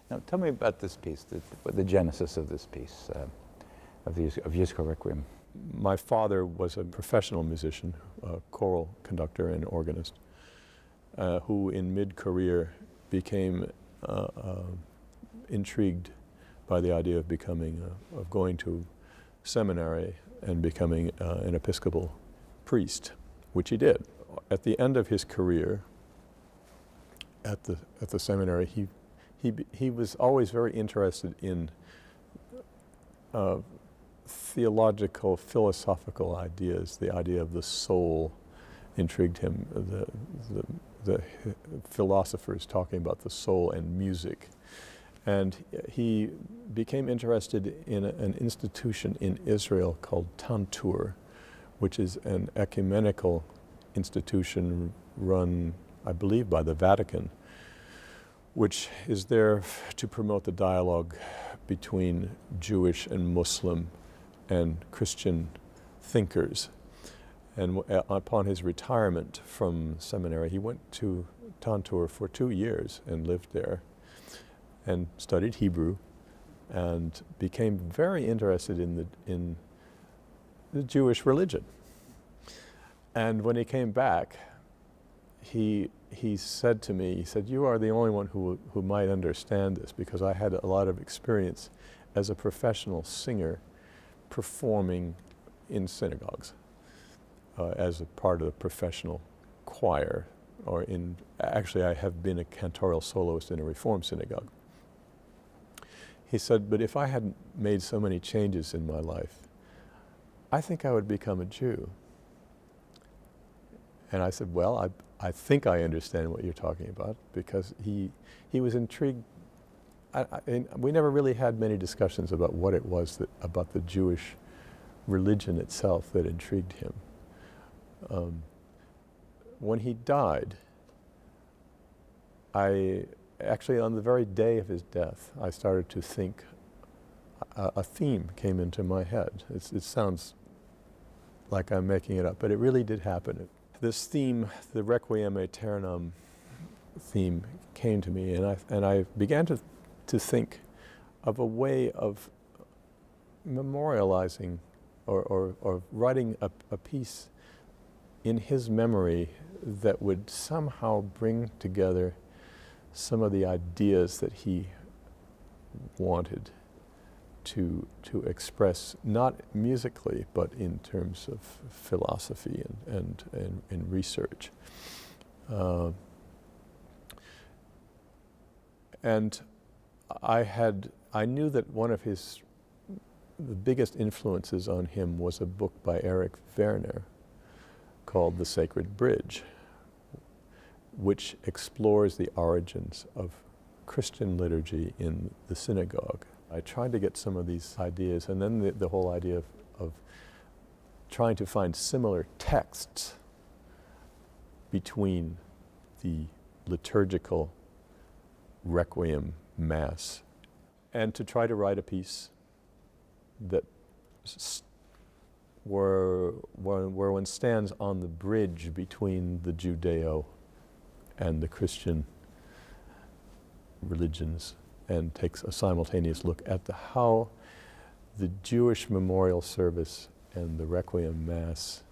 Now, tell me about this piece, the genesis of this piece, of Yizkor Requiem. My father was a professional musician, a choral conductor and organist, who in mid-career became intrigued by the idea of going to seminary and becoming an Episcopal priest, which he did. At the end of his career at the seminary, he was always very interested in theological, philosophical ideas. The idea of the soul intrigued him. The philosophers talking about the soul and music. And he became interested in an institution in Israel called Tantur, which is an ecumenical institution run, I believe, by the Vatican, which is there to promote the dialogue between Jewish and Muslim and Christian thinkers. And upon his retirement from seminary, he went to Tantur for 2 years and lived there and studied Hebrew and became very interested in the Jewish religion. And when he came back, he said to me, he said, "You are the only one who might understand this, because I had a lot of experience as a professional singer performing in synagogues as a part of the professional choir, actually I have been a cantorial soloist in a Reform synagogue." He said, "But if I hadn't made so many changes in my life, I think I would become a Jew." And I said, "Well, I think I understand what you're talking about," because he was intrigued. We never really had many discussions about what it was about the Jewish religion itself that intrigued him. When he died, actually on the very day of his death, I started to think, a theme came into my head. It sounds like I'm making it up, but it really did happen. This theme, the Requiem Aeternam theme, came to me, and I began to think of a way of memorializing or writing a piece in his memory that would somehow bring together some of the ideas that he wanted to express, not musically, but in terms of philosophy and research. And I knew that one of the biggest influences on him was a book by Erich Werner called The Sacred Bridge, which explores the origins of Christian liturgy in the synagogue. I tried to get some of these ideas, and then the whole idea of trying to find similar texts between the liturgical Requiem Mass, and to try to write a piece that where one stands on the bridge between the Judeo and the Christian religions, and takes a simultaneous look at how the Jewish memorial service and the Requiem Mass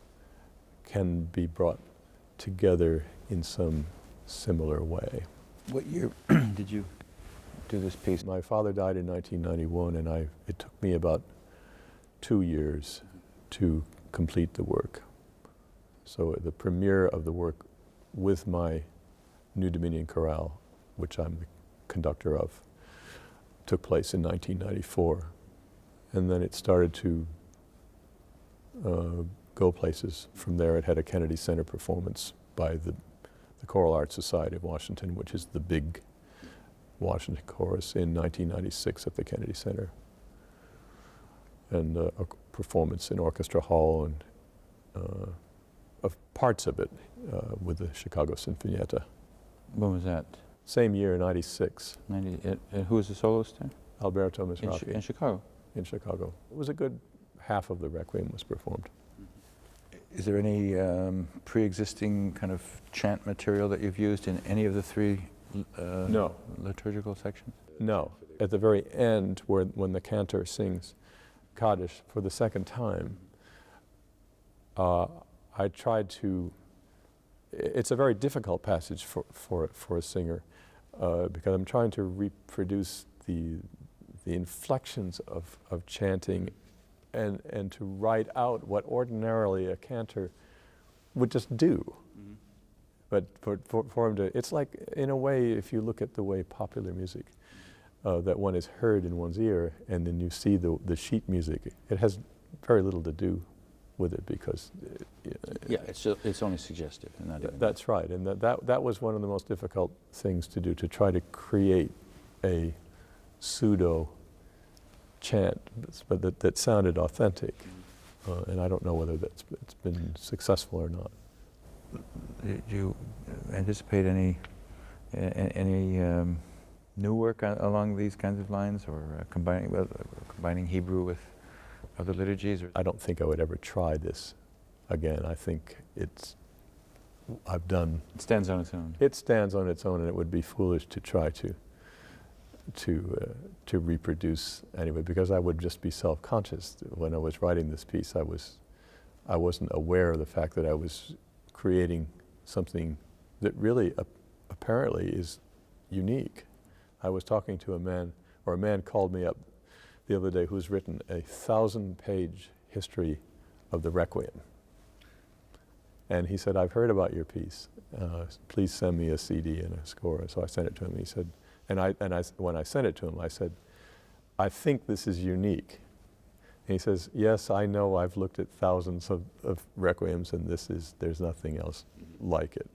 can be brought together in some similar way. What year did you do this piece? My father died in 1991, and it took me about 2 years to complete the work. So the premiere of the work with my New Dominion Chorale, which I'm the conductor of, took place in 1994. And then it started to go places from there. It had a Kennedy Center performance by the Choral Arts Society of Washington, which is the big Washington chorus, in 1996 at the Kennedy Center. And a performance in Orchestra Hall, and of parts of it with the Chicago Sinfonietta. When was that? Same year, 96. Who was the soloist there? Alberto Mizrahi. In Chicago? In Chicago. It was a good half of the Requiem was performed. Is there any pre-existing kind of chant material that you've used in any of the three No. liturgical sections? No, at the very end, when the cantor sings Kaddish for the second time, I tried to. It's a very difficult passage for a singer because I'm trying to reproduce the inflections of chanting and to write out what ordinarily a cantor would just do. Mm-hmm. But for him to, it's like, in a way, if you look at the way popular music, that one is heard in one's ear, and then you see the sheet music, it has very little to do with it because... it's only suggestive. And not even that's right, and that was one of the most difficult things to do, to try to create a pseudo chant, but that sounded authentic. And I don't know whether it's been successful or not. Do you anticipate any new work along these kinds of lines, or combining Hebrew with other liturgies? Or? I don't think I would ever try this again. I think I've done... It stands on its own. It stands on its own, and it would be foolish to try to reproduce anyway, because I would just be self-conscious. When I was writing this piece, I wasn't aware of the fact that I was creating something that really apparently is unique. I was talking to a man called me up the other day who's written a 1,000-page history of the Requiem. And he said, "I've heard about your piece. Please send me a CD and a score." So I sent it to him. He said, when I sent it to him, I said, "I think this is unique." And he says, "Yes, I know. I've looked at thousands of requiems, and there's nothing else like it."